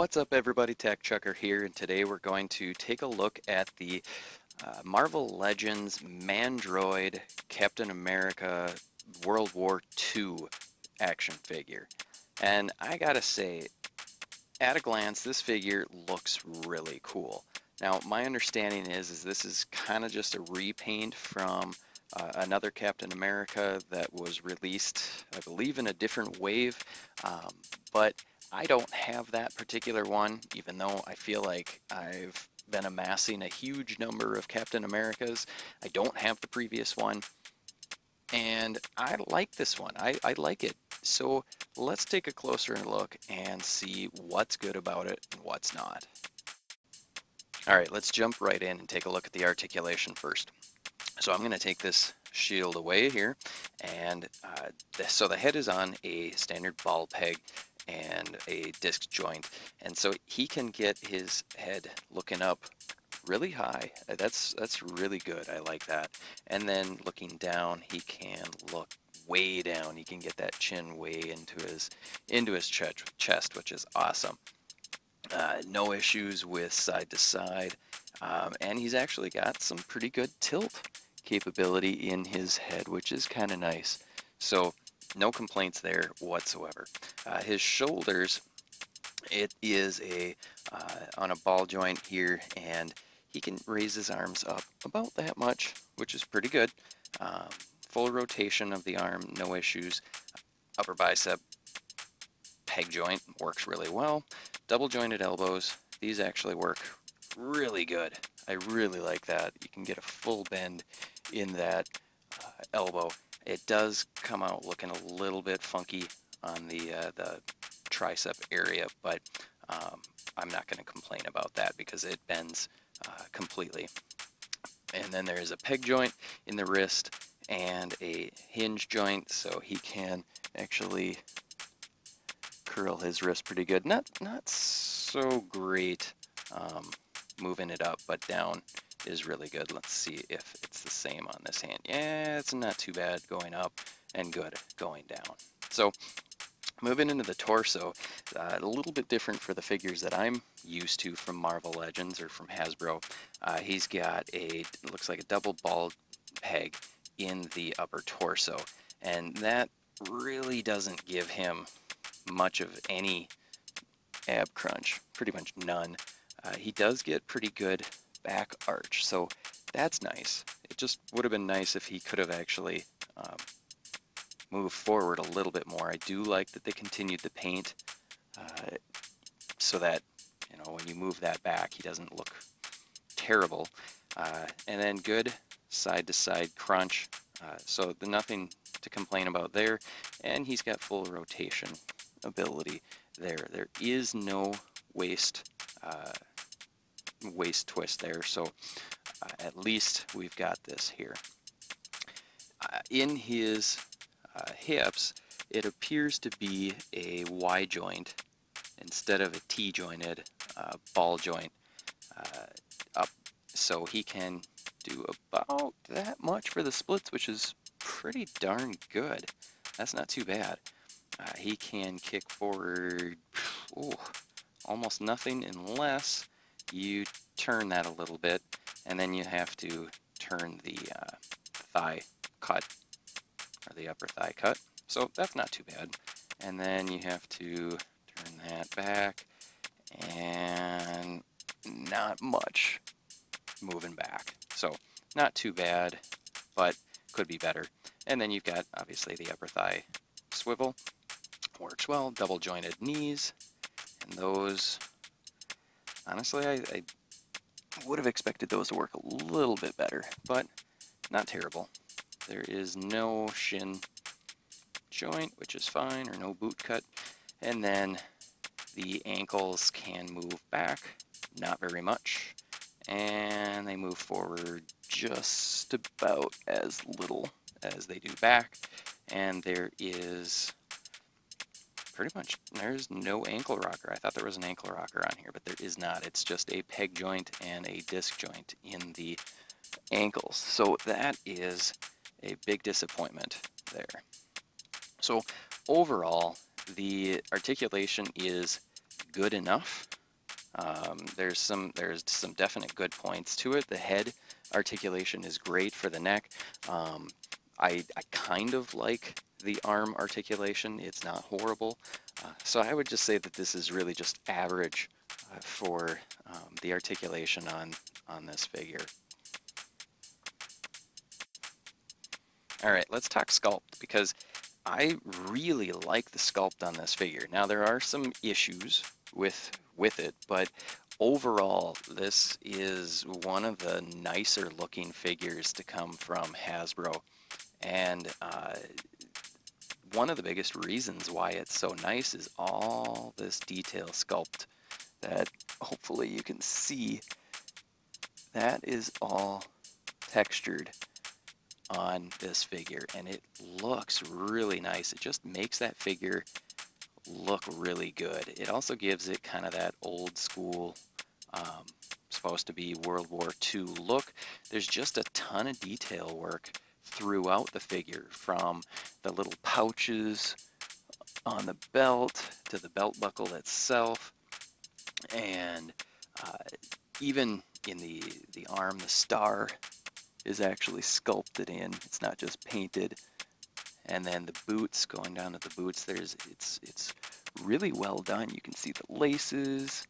What's up everybody, Tech Chucker here, and today we're going to take a look at the Marvel Legends Mandroid Captain America World War II action figure. And I gotta say, at a glance, this figure looks really cool. Now, my understanding is this is kind of just a repaint from another Captain America that was released, I believe, in a different wave, but I don't have that particular one, even though I feel like I've been amassing a huge number of Captain Americas. I don't have the previous one, and I like this one. I like it. So let's take a closer look and see what's good about it and what's not. All right, let's jump right in and take a look at the articulation first. So I'm going to take this shield away here, and so the head is on a standard ball peg and a disc joint, and so he can get his head looking up really high. That's really good. I like that. And then looking down, he can look way down. He can get that chin way into his chest, which is awesome. No issues with side to side, and he's actually got some pretty good tilt capability in his head, which is kind of nice. So no complaints there whatsoever. His shoulders, it is on a ball joint here, and he can raise his arms up about that much, which is pretty good. Full rotation of the arm, no issues. Upper bicep peg joint works really well. Double jointed elbows, these actually work really good. I really like that. You can get a full bend in that elbow. It does come out looking a little bit funky on the tricep area, but I'm not going to complain about that because it bends completely. And then there is a peg joint in the wrist and a hinge joint, so he can actually curl his wrist pretty good. Not so great moving it up, but down is really good. Let's see if it's the same on this hand. Yeah, it's not too bad going up and good going down. So moving into the torso, a little bit different for the figures that I'm used to from Marvel Legends or from Hasbro. He's got looks like a double ball peg in the upper torso, and that really doesn't give him much of any ab crunch, pretty much none. He does get pretty good back arch, so that's nice. It just would have been nice if he could have actually moved forward a little bit more. I do like that they continued the paint so that, you know, when you move that back, he doesn't look terrible. And then good side to side crunch, so nothing to complain about there. And he's got full rotation ability there. There is no waist twist there, so at least we've got this here. In his hips, it appears to be a Y joint instead of a T jointed ball joint up, so he can do about that much for the splits, which is pretty darn good. That's not too bad. He can kick forward almost nothing unless you turn that a little bit, and then you have to turn the thigh cut, or the upper thigh cut. So that's not too bad. And then you have to turn that back, and not much moving back. So not too bad, but could be better. And then you've got obviously the upper thigh swivel, works well. Double jointed knees, and those, honestly, I would have expected those to work a little bit better, but not terrible. There is no shin joint, which is fine, or no boot cut. And then the ankles can move back, not very much, and they move forward just about as little as they do back. And there is there's no ankle rocker. I thought there was an ankle rocker on here, but there is not. It's just a peg joint and a disc joint in the ankles. So that is a big disappointment there. So overall, the articulation is good enough. There's some definite good points to it. The head articulation is great for the neck. I kind of like the arm articulation. It's not horrible. So I would just say that this is really just average for the articulation on this figure. All right, let's talk sculpt, because I really like the sculpt on this figure. Now there are some issues with it, but overall this is one of the nicer looking figures to come from Hasbro. And one of the biggest reasons why it's so nice is all this detail sculpt that hopefully you can see. That is all textured on this figure, and it looks really nice. It just makes that figure look really good. It also gives it kind of that old school, supposed to be World War II look. There's just a ton of detail work throughout the figure, from the little pouches on the belt to the belt buckle itself, and even in the arm, the star is actually sculpted in. It's not just painted. And then the boots, going down to the boots, it's really well done. You can see the laces.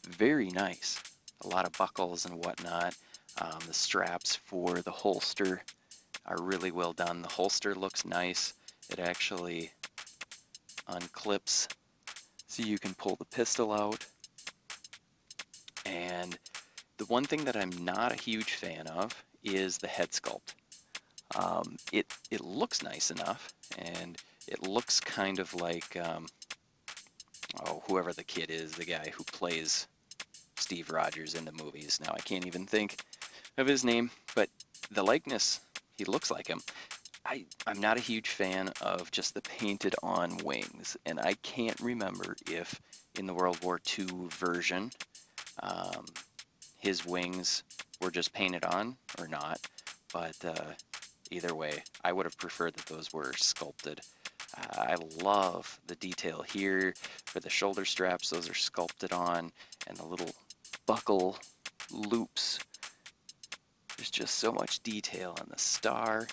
Very nice. A lot of buckles and whatnot. The straps for the holster are really well done. The holster looks nice. It actually unclips so you can pull the pistol out. And the one thing that I'm not a huge fan of is the head sculpt. It looks nice enough, and it looks kind of like, whoever the kid is, the guy who plays Steve Rogers in the movies. Now I can't even think of his name, but the likeness, he looks like him. I'm not a huge fan of just the painted on wings, and I can't remember if in the World War II version his wings were just painted on or not, but either way, I would have preferred that those were sculpted. I love the detail here for the shoulder straps. Those are sculpted on, and the little buckle loops. There's just so much detail on the star.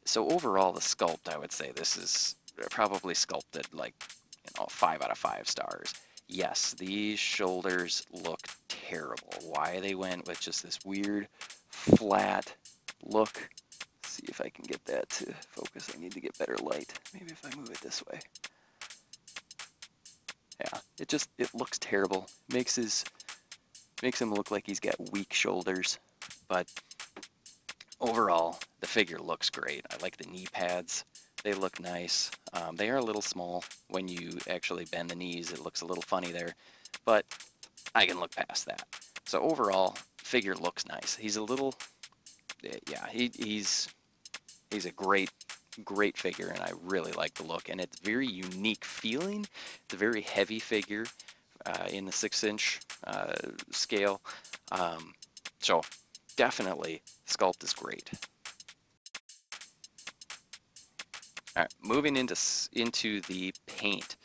So overall, the sculpt, I would say this is probably sculpted like 5 out of 5 stars. Yes, these shoulders look terrible. Why they went with just this weird flat look. Let's see if I can get that to focus. I need to get better light. Maybe if I move it this way. Yeah, it looks terrible. Makes him look like he's got weak shoulders. But overall, the figure looks great. I like the knee pads. They look nice. They are a little small. When you actually bend the knees, it looks a little funny there, but I can look past that. So overall, figure looks nice. He's a little, yeah, he's a great figure, and I really like the look, and it's very unique feeling. It's a very heavy figure in the 6-inch scale. So definitely, sculpt is great. All right, moving into the paint.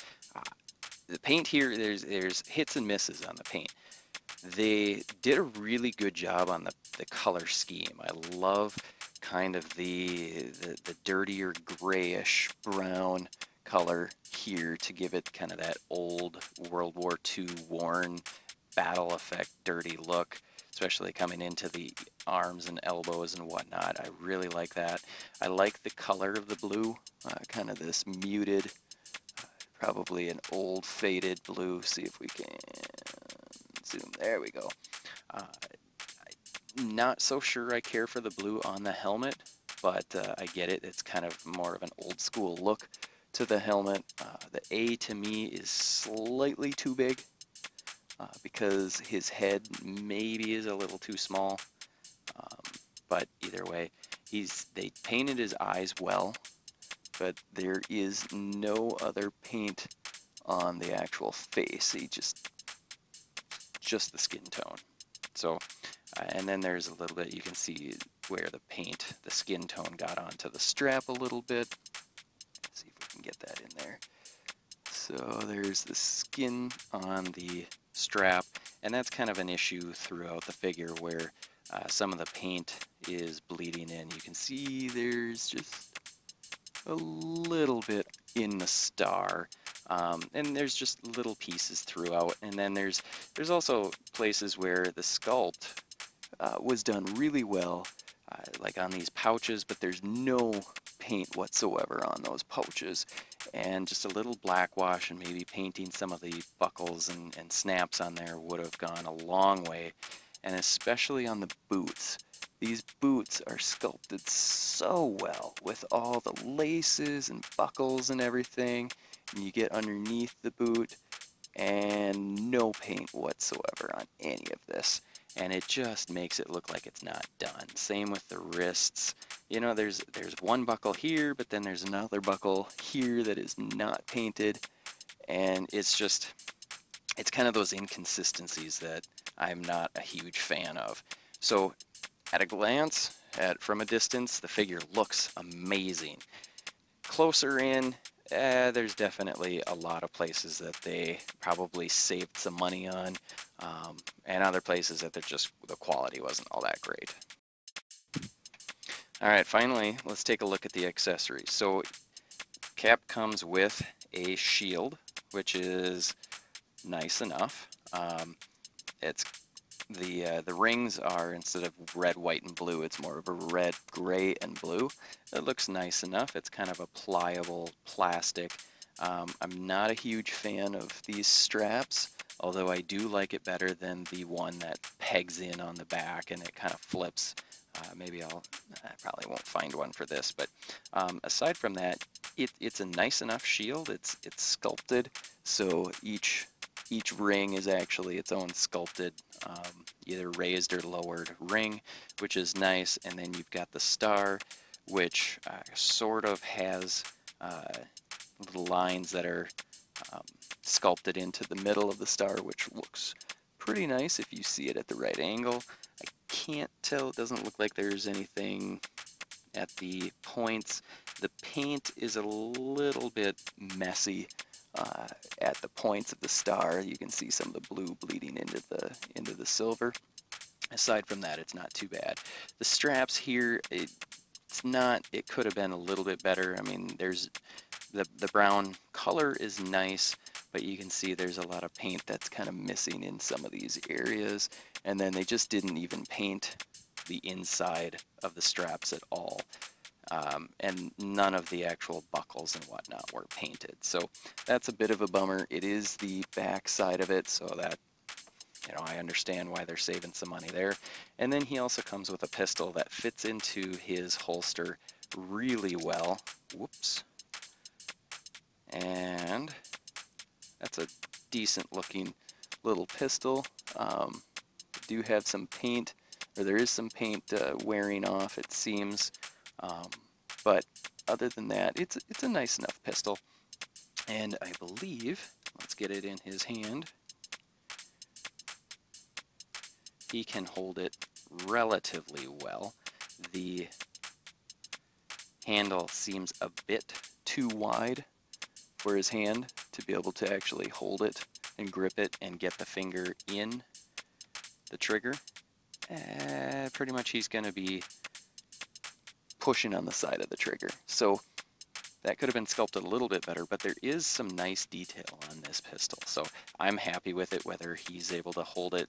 The paint here, there's hits and misses on the paint. They did a really good job on the color scheme. I love kind of the dirtier grayish brown color here to give it kind of that old World War II worn battle effect dirty look, especially coming into the arms and elbows and whatnot. I really like that. I like the color of the blue, kind of this muted, probably an old faded blue. See if we can zoom. There we go. I'm not so sure I care for the blue on the helmet, but I get it. It's kind of more of an old school look to the helmet. The A to me is slightly too big. Because his head maybe is a little too small, but either way, they painted his eyes well, but there is no other paint on the actual face. He just the skin tone. So, and then there's a little bit, you can see where the skin tone got onto the strap a little bit. Let's see if we can get that in there. So So there's the skin on the strap, and that's kind of an issue throughout the figure where some of the paint is bleeding in. You can see there's just a little bit in the star, and there's just little pieces throughout. And then there's also places where the sculpt was done really well, like on these pouches, but there's no paint whatsoever on those pouches, and just a little black wash and maybe painting some of the buckles and snaps on there would have gone a long way. And especially on the boots, these boots are sculpted so well with all the laces and buckles and everything, and you get underneath the boot and no paint whatsoever on any of this, and it just makes it look like it's not done. Same with the wrists. You know, there's one buckle here, but then there's another buckle here that is not painted, and it's kind of those inconsistencies that I'm not a huge fan of. So at a glance, from a distance, the figure looks amazing. Closer in, there's definitely a lot of places that they probably saved some money on, and other places that the quality wasn't all that great. All right, finally, let's take a look at the accessories. So Cap comes with a shield, which is nice enough. It's the rings are, instead of red, white, and blue, it's more of a red, gray, and blue. It looks nice enough. It's kind of a pliable plastic. I'm not a huge fan of these straps, although I do like it better than the one that pegs in on the back and it kind of flips. Maybe I probably won't find one for this, but aside from that, it's a nice enough shield. It's sculpted, so each ring is actually its own sculpted, either raised or lowered ring, which is nice. And then you've got the star, which sort of has little lines that are sculpted into the middle of the star, which looks pretty nice if you see it at the right angle. I can't tell, it doesn't look like there's anything at the points. The paint is a little bit messy at the points of the star. You can see some of the blue bleeding into the silver. Aside from that, it's not too bad. The straps here, it could have been a little bit better. I mean, there's the brown color is nice, but you can see there's a lot of paint that's kind of missing in some of these areas. And then they just didn't even paint the inside of the straps at all. And none of the actual buckles and whatnot were painted. So that's a bit of a bummer. It is the back side of it, so that, you know, I understand why they're saving some money there. And then he also comes with a pistol that fits into his holster really well. Whoops. And that's a decent looking little pistol. Do have some paint, or there is some paint wearing off, it seems. But other than that, it's a nice enough pistol. And I believe, let's get it in his hand, he can hold it relatively well. The handle seems a bit too wide for his hand to be able to actually hold it and grip it and get the finger in the trigger. Pretty much he's going to be pushing on the side of the trigger. So that could have been sculpted a little bit better, but there is some nice detail on this pistol. So I'm happy with it, whether he's able to hold it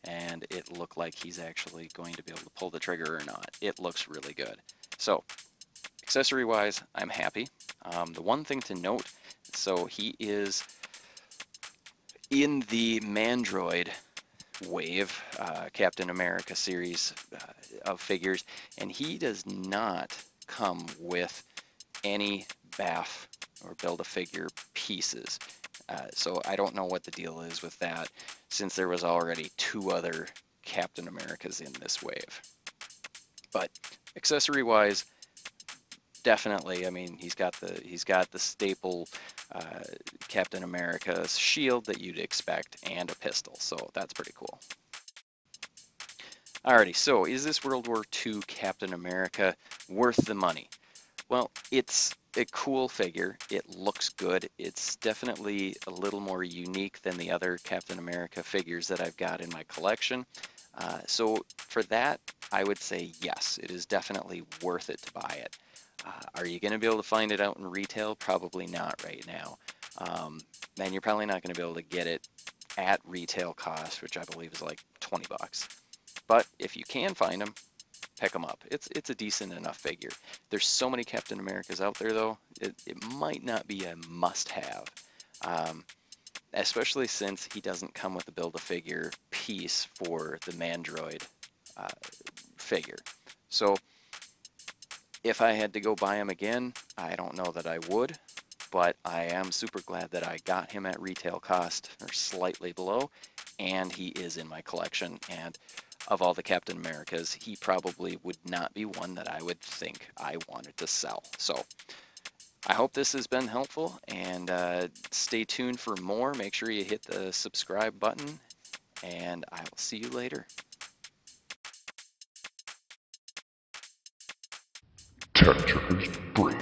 and it look like he's actually going to be able to pull the trigger or not. It looks really good. So accessory wise, I'm happy. The one thing to note, so he is in the Mandroid wave, Captain America series of figures, and he does not come with any BAF or Build-A-Figure pieces. So I don't know what the deal is with that, since there was already 2 other Captain Americas in this wave. But accessory wise, definitely, I mean, he's got the staple Captain America's shield that you'd expect and a pistol, so that's pretty cool. Alrighty, so is this World War II Captain America worth the money? Well, it's a cool figure. It looks good. It's definitely a little more unique than the other Captain America figures that I've got in my collection. So for that, I would say yes, it is definitely worth it to buy it. Are you going to be able to find it out in retail? Probably not right now. And you're probably not going to be able to get it at retail cost, which I believe is like 20 bucks. But if you can find them, pick them up. It's a decent enough figure. There's so many Captain Americas out there though, it might not be a must-have. Especially since he doesn't come with a Build-A-Figure piece for the Mandroid figure. So if I had to go buy him again, I don't know that I would, but I am super glad that I got him at retail cost or slightly below, and he is in my collection. And of all the Captain Americas, he probably would not be one that I would think I wanted to sell. So I hope this has been helpful, and stay tuned for more. Make sure you hit the subscribe button, and I will see you later. Tetris Break.